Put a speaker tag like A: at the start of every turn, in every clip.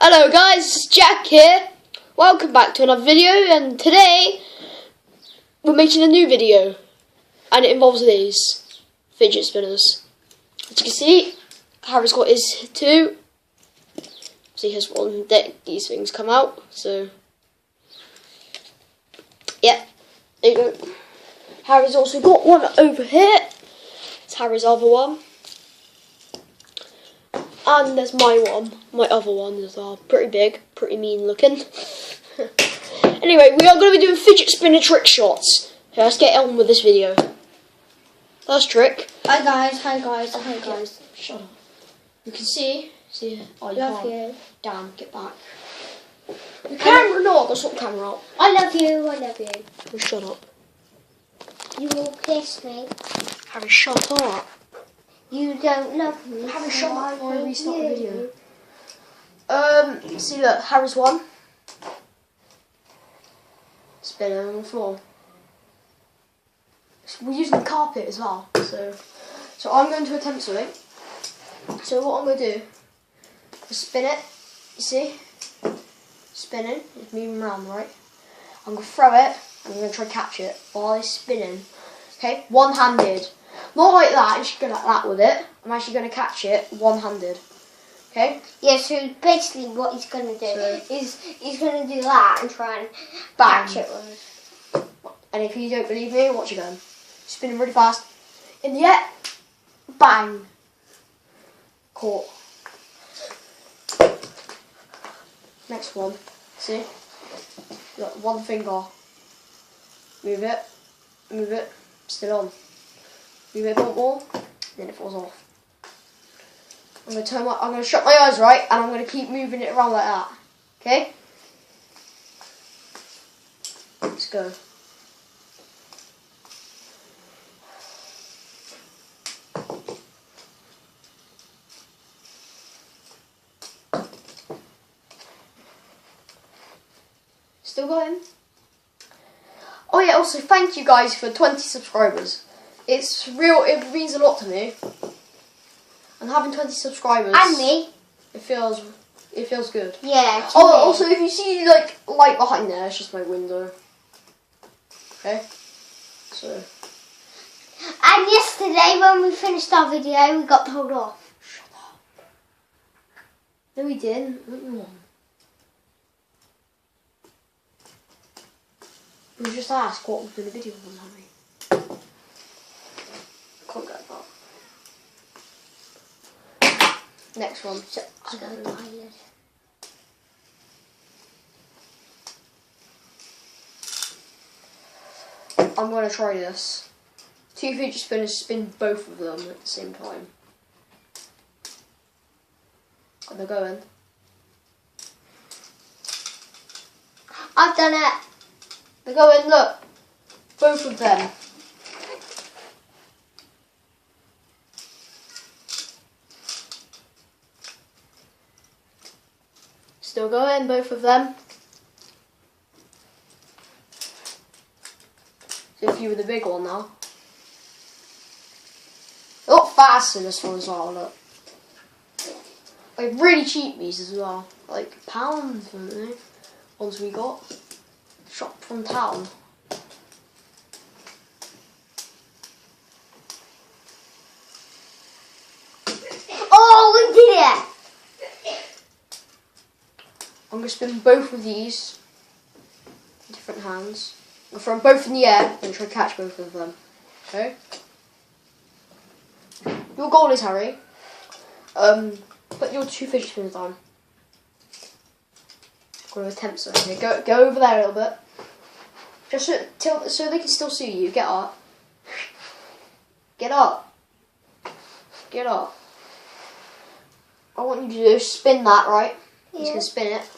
A: Hello guys, it's Jack here. Welcome back to another video, and today we're making a new video and it involves these fidget spinners. As you can see, Harry's got his two. So he has one deck, these things come out, so yeah, there you go. Harry's also got one over here. It's Harry's other one. And there's my one, my other one as well. Pretty big, pretty mean looking. Anyway, we are going to be doing fidget spinner trick shots. So let's get on with this video. First trick.
B: Hi guys, hi guys, hi guys.
A: Shut up. You can see. Oh, you
B: Love
A: can't.
B: you.
A: Damn, get back. The camera, no, I've got to sort the camera out.
B: I love you, I love you.
A: Oh, shut up.
B: You will kiss me.
A: Harry, shut up.
B: You don't love me.
A: Harry, shut up before I restart the
B: you.
A: video. See, look, Harry's one. Spinner on the floor. We're using the carpet as well, so I'm going to attempt something. So what I'm going to do is spin it. You see, spinning, it's moving around, right? I'm going to throw it, and I'm going to try to catch it while it's spinning. Okay, one-handed. Not like that, you should go like that with it. I'm actually going to catch it one-handed. Okay?
B: Yeah, so basically what he's going to do is he's going to do that and try and catch it with it.
A: And if you don't believe me, watch again. Spinning really fast. In the air. Bang. Caught. Next one. See? Look, one finger. Move it. Move it. Still on. Move it a bit more. Then it falls off. I'm going to shut my eyes, right? And I'm going to keep moving it around like that. Okay? Let's go. Still going. Oh yeah, also thank you guys for 20 subscribers. It's real, it means a lot to me. And having 20 subscribers.
B: And me.
A: It feels good.
B: Yeah.
A: Oh, also if you see like light behind there, it's just my window. Okay? So.
B: And yesterday when we finished our video, we got told off.
A: Shut up. No we didn't. We just asked what was in the video on Harry. Can't get that. Next one.
B: I'm tired.
A: I'm going to try this. Two fidget spinners, spin both of them at the same time. And they're going.
B: I've done it.
A: They're going, look. Both of them. Still going, both of them. So if you were the big one now. A lot faster this one as well, look. Like really cheap these as well. Like pounds, aren't they? Ones we got. Shop from town.
B: Oh, we did it!
A: I'm going to spin both of these in different hands. I'm going to throw them both in the air and try to catch both of them. Okay? Your goal is, Harry, put your two fidget spinners down. I'm going to attempt something. Okay, go over there a little bit. Just so they can still see you. Get up. Get up. Get up. I want you to do spin that, right?
B: Yeah.
A: Just gonna spin it.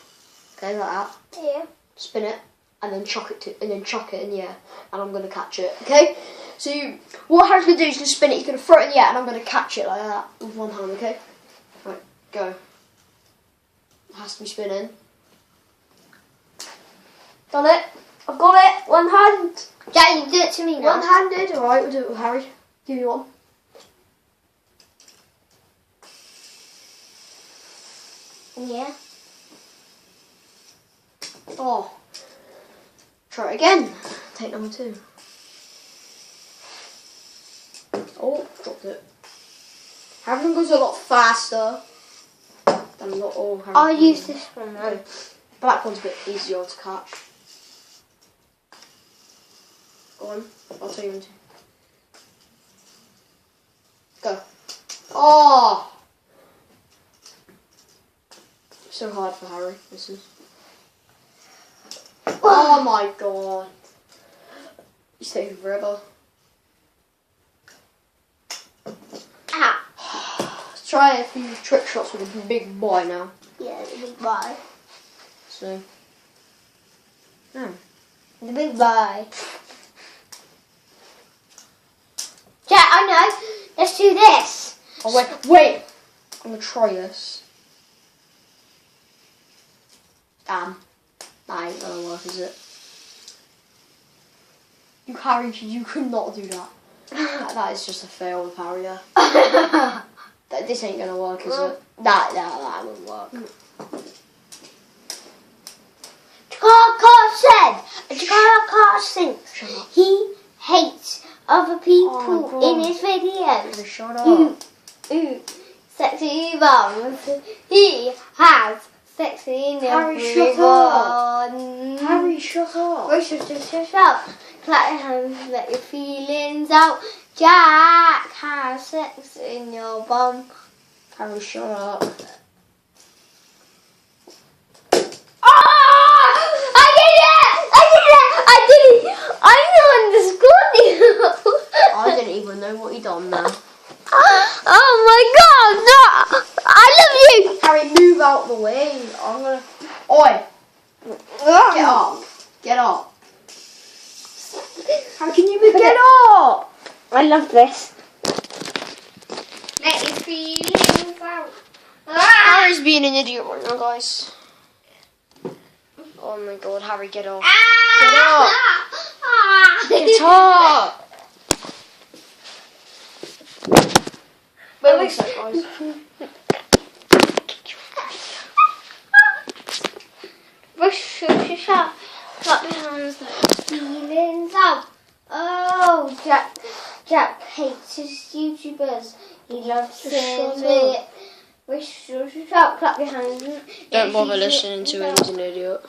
A: Okay, like that.
B: Yeah.
A: Spin it, and then chuck it in the air, and I'm gonna catch it. Okay. So what Harry's gonna do is gonna spin it. He's gonna throw it in the air, and I'm gonna catch it like that with one hand. Okay. Right, go. It has to be spinning. Done it. I've got it. One hand.
B: Yeah, you do it to me now.
A: One-handed. All right, we'll do it with Harry. Give me one.
B: Yeah.
A: Oh. Try it again. Take number 2. Oh, dropped it. Having goes a lot faster than not all.
B: I'll use this one though.
A: Black one's a bit easier to catch. Go on, I'll tell you when to. Go. Oh! So hard for Harry, this is. Oh my god. He's taking forever. Let's try a few trick shots with a big boy now.
B: Yeah, the big boy.
A: So. Oh.
B: The big boy. Jack, I know. Let's do this.
A: Oh wait. I'm gonna try this. Damn. That ain't gonna work, is it? You Harry, you could not do that. That is just a fail with Harry there. This ain't gonna work, is it? That won't work.
B: Car thinks he hates other people in his videos.
A: Shut up.
B: Sexy bums. He has sexy in
A: Harry, shut up. Harry, shut up.
B: Shut up. Clap your hands, let your feelings out. Jack has sex in your bum.
A: Harry, shut up. I didn't even know what he done now.
B: Oh my god! No! I love you!
A: Harry, move out the way. I'm gonna. Oi! Get up! Get up! How can you get up?
B: I love this. Let your feelings out.
A: Harry's being an idiot right now, guys. Oh my god, Harry, get up. Get up! Get up! Wait one sec, guys.
B: Shut up. Clap your hands, let your feelings out. Oh, Jack hates his YouTubers. He loves it. Shut up, clap your hands.
A: Don't bother listening to him, he's an idiot.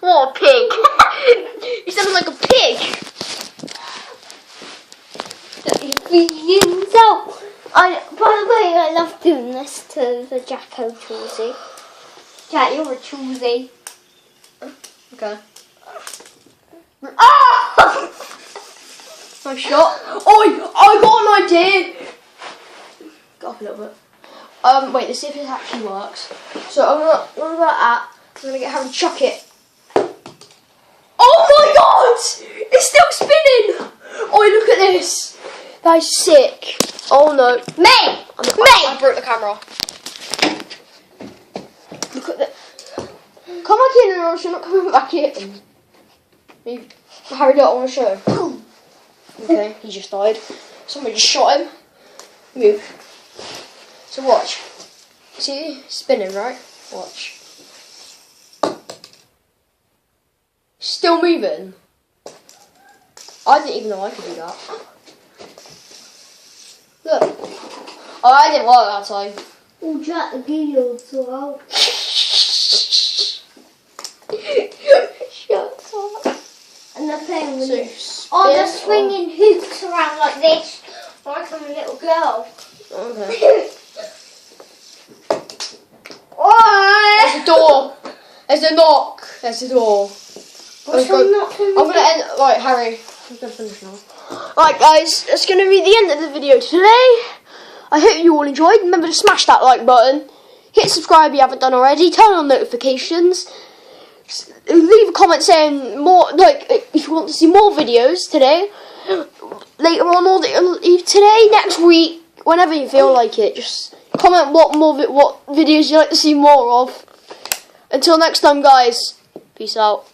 A: What a pig! You sound like a pig!
B: Feelings out. By the way, I love doing this to the Jacko Choozy. Jack, you're a Choozy.
A: Okay. Ah! Nice shot. Oh, I got an idea! Go up a little bit. Wait, let's see if it actually works. So I'm gonna go like that. I'm gonna get Harry to chuck it. Oh my god! It's still spinning! Oh, look at this! That is sick. Oh no.
B: Me!
A: I broke the camera. Look at that. Come back in, or you're not coming back in. Maybe Harry, don't want to show. Okay, he just died. Somebody just shot him. Move. So watch. See, spinning, right? Watch. Still moving. I didn't even know I could do that. Look. Oh, I didn't work that time.
B: Oh, Jack, the video's so out.
A: Shut up.
B: And they're playing with it.
A: Spin.
B: Oh, they're swinging hoops around like this. Like I'm a little girl.
A: Okay.
B: Oh!
A: There's a door. There's a knock. There's a door. I'm gonna end. Right, Harry. I'm gonna finish now. Right, guys, that's gonna be the end of the video today. I hope you all enjoyed. Remember to smash that like button. Hit subscribe if you haven't done already. Turn on notifications. Leave a comment saying more, like if you want to see more videos today, later on, or today, next week, whenever you feel like it. Just comment what videos you'd like to see more of. Until next time, guys. Peace out.